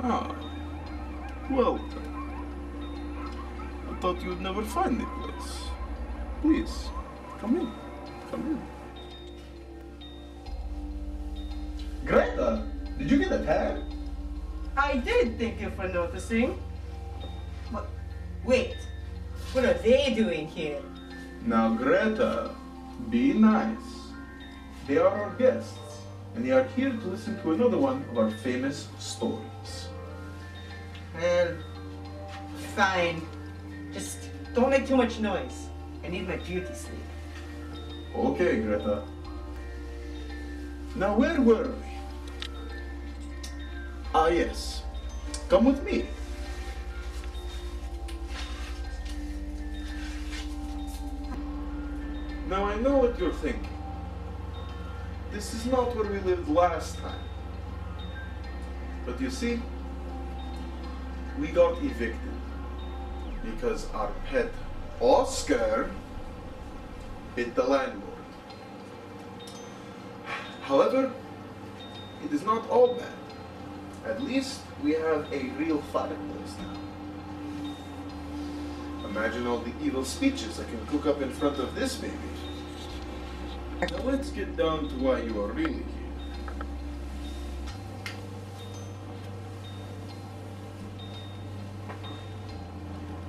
Ah, welcome. I thought you'd never find the place. Please, come in. Come in. Greta, did you get a tag? I did, thank you for noticing. But, wait, what are they doing here? Now, Greta, be nice. They are our guests, and they are here to listen to another one of our famous stories. Well, fine. Just don't make too much noise. I need my beauty sleep. Okay, Greta. Now, where were we? Ah, yes. Come with me. Now, I know what you're thinking. This is not where we lived last time. But you see, we got evicted because our pet Oscar bit the landlord. However, it is not all bad. At least we have a real fireplace now. Imagine all the evil speeches I can cook up in front of this baby. Now let's get down to why you are really here.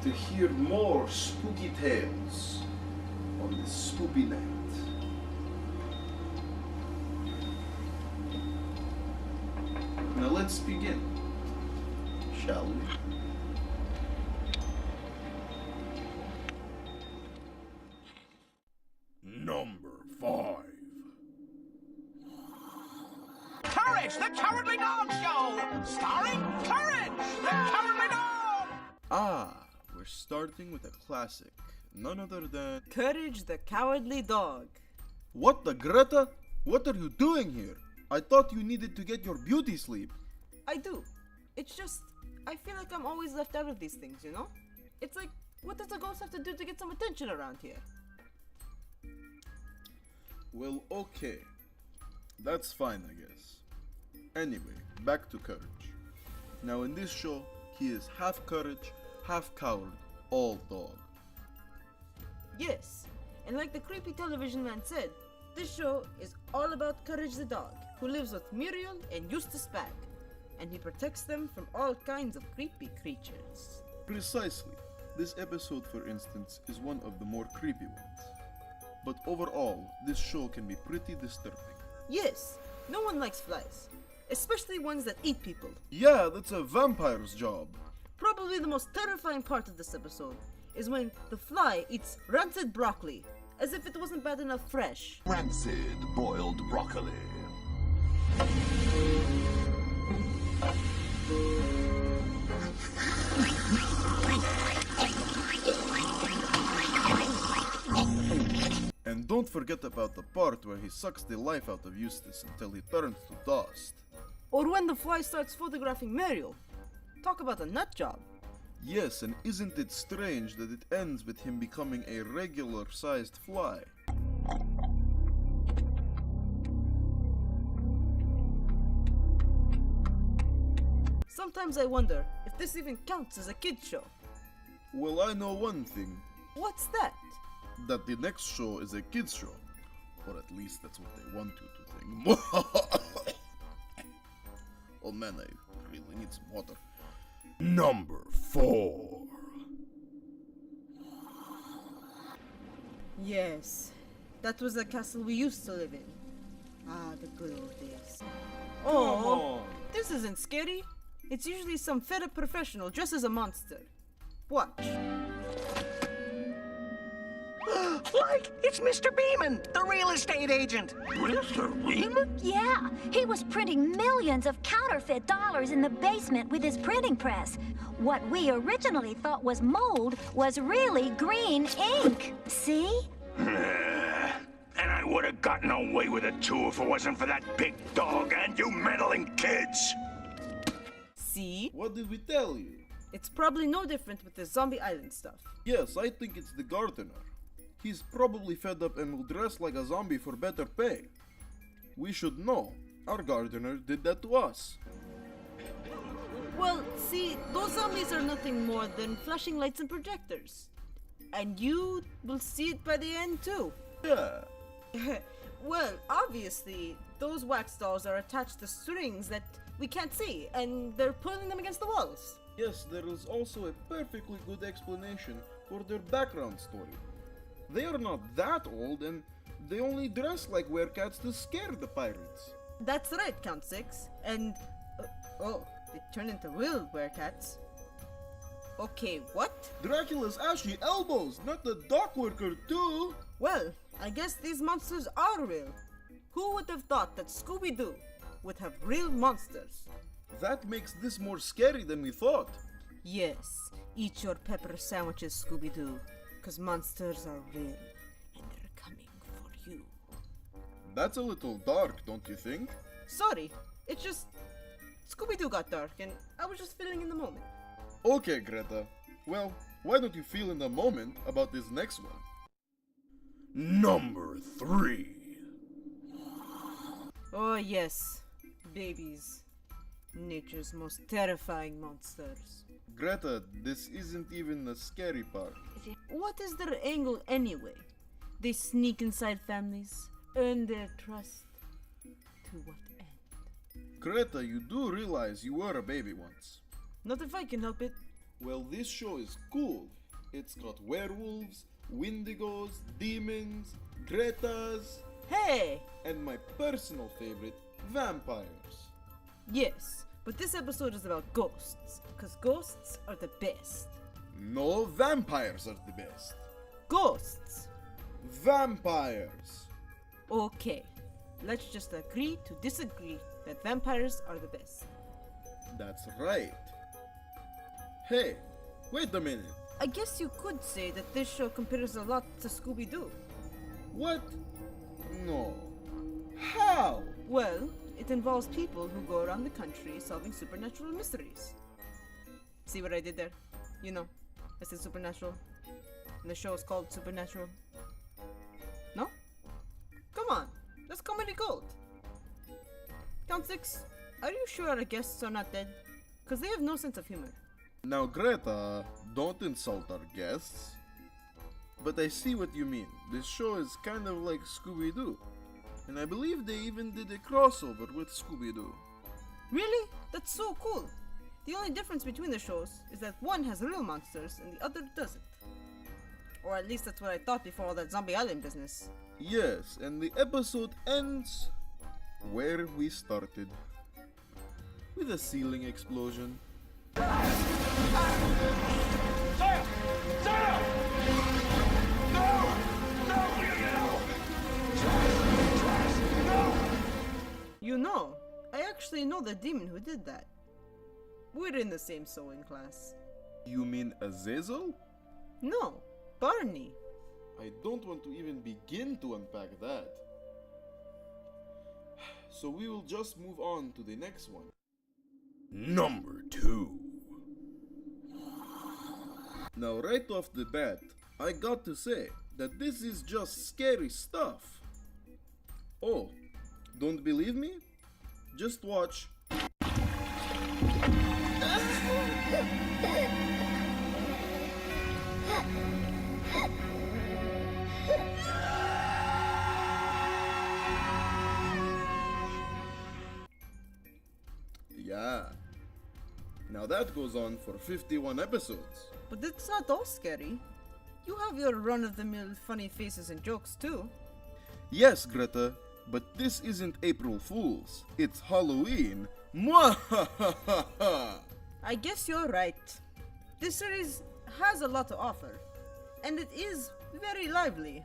To hear more spooky tales on this spooky night. Now let's begin, shall we? Number 5. Courage, the Cowardly Dog Show! Starring Courage, the Cowardly Dog! Ah, we're starting with a classic. None other than... Courage the Cowardly Dog. What the Greta? What are you doing here? I thought you needed to get your beauty sleep. I do. It's just, I feel like I'm always left out of these things, you know? It's like, what does a ghost have to do to get some attention around here? Well, okay. That's fine, I guess. Anyway, back to Courage. Now in this show, he is half courage, half coward, all dog. Yes, and like the creepy television man said, this show is all about Courage the dog, who lives with Muriel and Eustace Bag, and he protects them from all kinds of creepy creatures. Precisely. This episode, for instance, is one of the more creepy ones. But overall, this show can be pretty disturbing. Yes, no one likes flies, especially ones that eat people. Yeah, that's a vampire's job. Probably the most terrifying part of this episode is when the fly eats rancid broccoli, as if it wasn't bad enough fresh. Rancid boiled broccoli. And don't forget about the part where he sucks the life out of Eustace until he turns to dust. Or when the fly starts photographing Muriel. Talk about a nut job. Yes, and isn't it strange that it ends with him becoming a regular-sized fly? Sometimes I wonder if this even counts as a kid's show. Well, I know one thing, What's that? that the next show is a kids show. Or at least that's what they want you to think. Oh man, I really need some water. Number 4. Yes, that was the castle we used to live in. Ah, the good old days. Oh, this isn't scary. It's usually some fed-up professional dressed as a monster. Watch. Like, it's Mr. Beeman, the real estate agent. Mr. Beeman? Yeah, he was printing millions of counterfeit dollars in the basement with his printing press. What we originally thought was mold was really green ink. See? And I would have gotten away with it too if it wasn't for that big dog and you meddling kids. See? What did we tell you? It's probably no different with the Zombie Island stuff. Yes, I think it's the gardener. He's probably fed up and will dress like a zombie for better pay. We should know. Our gardener did that to us. Well, see, those zombies are nothing more than flashing lights and projectors. And you will see it by the end, too. Yeah. Well, obviously, those wax dolls are attached to strings that we can't see, and they're pulling them against the walls. Yes, there is also a perfectly good explanation for their background story. They are not that old, and they only dress like werecats to scare the pirates. That's right, Count 6. And, they turn into real werecats. Okay, what? Dracula's ashy elbows, not the dock worker too! Well, I guess these monsters are real. Who would have thought that Scooby-Doo would have real monsters? That makes this more scary than we thought. Yes, eat your pepper sandwiches, Scooby-Doo, 'cause monsters are real, and they're coming for you. That's a little dark, don't you think? Sorry, it's just Scooby-Doo got dark, and I was just feeling in the moment. Okay, Greta. Well, why don't you feel in the moment about this next one? Number 3. Oh yes, babies. Nature's most terrifying monsters. Greta, this isn't even the scary part. What is their angle anyway? They sneak inside families, earn their trust. To what end? Greta, you do realize you were a baby once. Not if I can help it. Well, this show is cool. It's got werewolves, wendigos, demons, Gretas, Hey! and my personal favorite, vampires. Yes, but this episode is about ghosts, because ghosts are the best. No, vampires are the best. Ghosts! Vampires! Okay, let's just agree to disagree that vampires are the best. That's right. Hey, wait a minute. I guess you could say that this show compares a lot to Scooby-Doo. What? No. How? Well, it involves people who go around the country solving supernatural mysteries. See what I did there? You know, I said supernatural. And the show is called Supernatural. No? Come on, that's comedy gold. Count 6, are you sure our guests are not dead? Because they have no sense of humor. Now, Greta, don't insult our guests. But I see what you mean. This show is kind of like Scooby-Doo. And I believe they even did a crossover with Scooby-Doo. Really? That's so cool. The only difference between the shows is that one has real monsters and the other doesn't. Or at least that's what I thought before all that zombie island business. Yes, and the episode ends where we started. With a ceiling explosion. Sam! Sam! No! No! No! No! You know, I actually know the demon who did that. We're in the same sewing class. You mean Azazel? No, Barney. I don't want to even begin to unpack that. So we will just move on to the next one. Number 2. Now right off the bat, I got to say that this is just scary stuff. Oh, don't believe me? Just watch. Yeah. Now that goes on for 51 episodes. But it's not all scary. You have your run-of-the-mill funny faces and jokes too. Yes, Greta, but this isn't April Fool's. It's Halloween. Mwahahaha! I guess you're right. This series has a lot to offer, and it is very lively.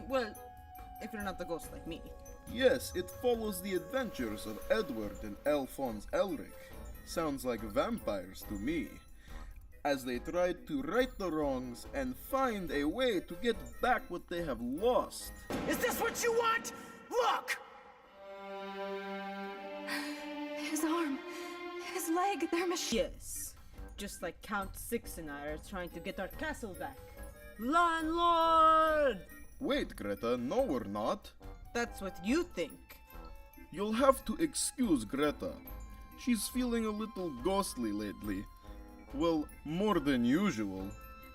Well, if you're not the ghost like me. Yes, it follows the adventures of Edward and Alphonse Elric. Sounds like vampires to me. As they try to right the wrongs and find a way to get back what they have lost. Is this what you want? Look! His arm, his leg, they're Yes, just like Count 6 and I are trying to get our castle back. Landlord! Wait, Greta, no we're not. That's what you think. You'll have to excuse Greta. She's feeling a little ghostly lately. Well, more than usual.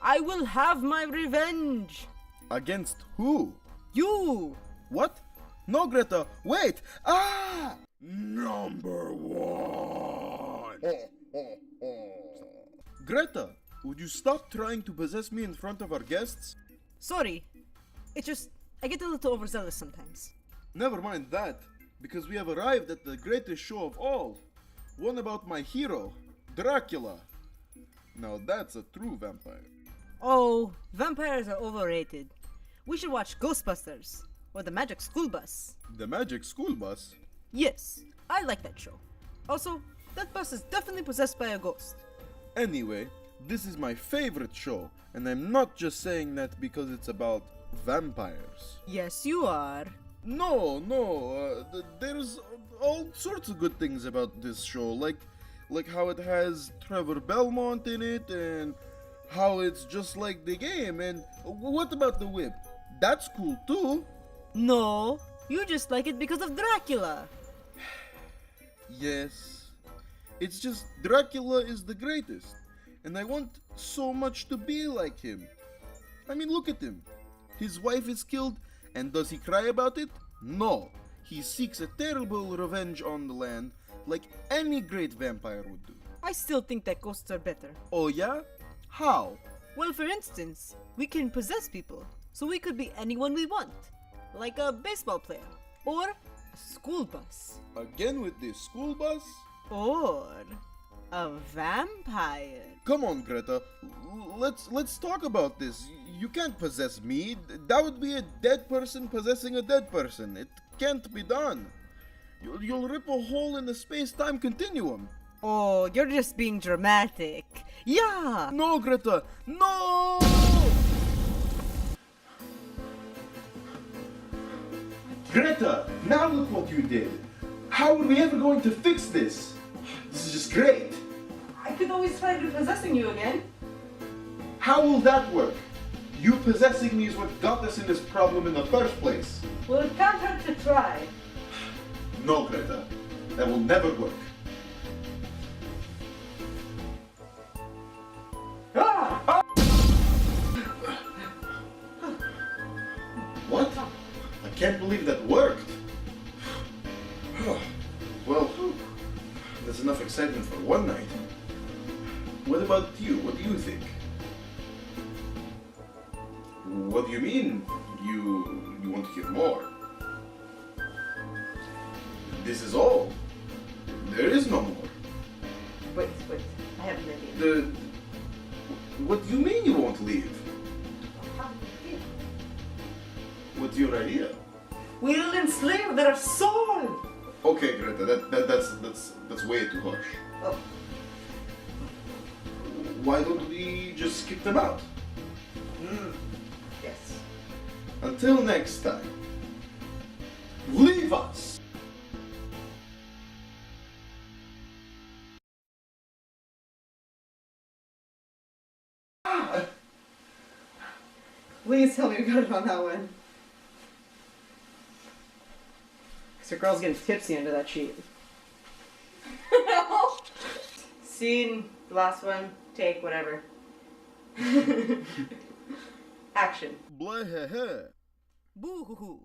I will have my revenge. Against who? You. What? No, Greta, wait! Ah! Number one. Greta, would you stop trying to possess me in front of our guests? Sorry. It's just, I get a little overzealous sometimes. Never mind that, because we have arrived at the greatest show of all. One about my hero, Dracula. Now that's a true vampire. Oh, vampires are overrated. We should watch Ghostbusters or the Magic School Bus. The Magic School Bus? Yes, I like that show. Also, that bus is definitely possessed by a ghost. Anyway, this is my favorite show, and I'm not just saying that because it's about vampires. Yes, you are. No, there's all sorts of good things about this show, like how it has Trevor Belmont in it, and how it's just like the game, and what about the whip? That's cool too. No, you just like it because of Dracula. Yes, it's just Dracula is the greatest, and I want so much to be like him. I mean, look at him. His wife is killed, and does he cry about it? No. He seeks a terrible revenge on the land, like any great vampire would do. I still think that ghosts are better. Oh yeah? How? Well, for instance, we can possess people, so we could be anyone we want. Like a baseball player, or a school bus, Again with this school bus? or a vampire. Come on, Greta. Let's talk about this. You can't possess me. That would be a dead person possessing a dead person. It can't be done. You'll rip a hole in the space-time continuum. Oh, you're just being dramatic. Yeah! No, Greta! No! Greta, now look what you did. How are we ever going to fix this? This is just great. I could always try repossessing you again. How will that work? You possessing me is what got us in this problem in the first place. Well, it can't hurt to try. No, Greta, that will never work. Ah! What? I can't believe that worked. Well, that's enough excitement for one night. What about you? What do you think? What do you mean? You want to hear more? This is all. There is no more. Wait, I have an idea. What do you mean you won't leave? What's your idea? We'll enslave their soul! Okay, Greta, that's way too harsh. Oh. Why don't we just kick them out? Yes. Until next time, leave us! Please tell me you got it on that one. Because your girl's getting tipsy under that sheet. Scene, last one, take, whatever. Action. Blah, Boo hoo hoo.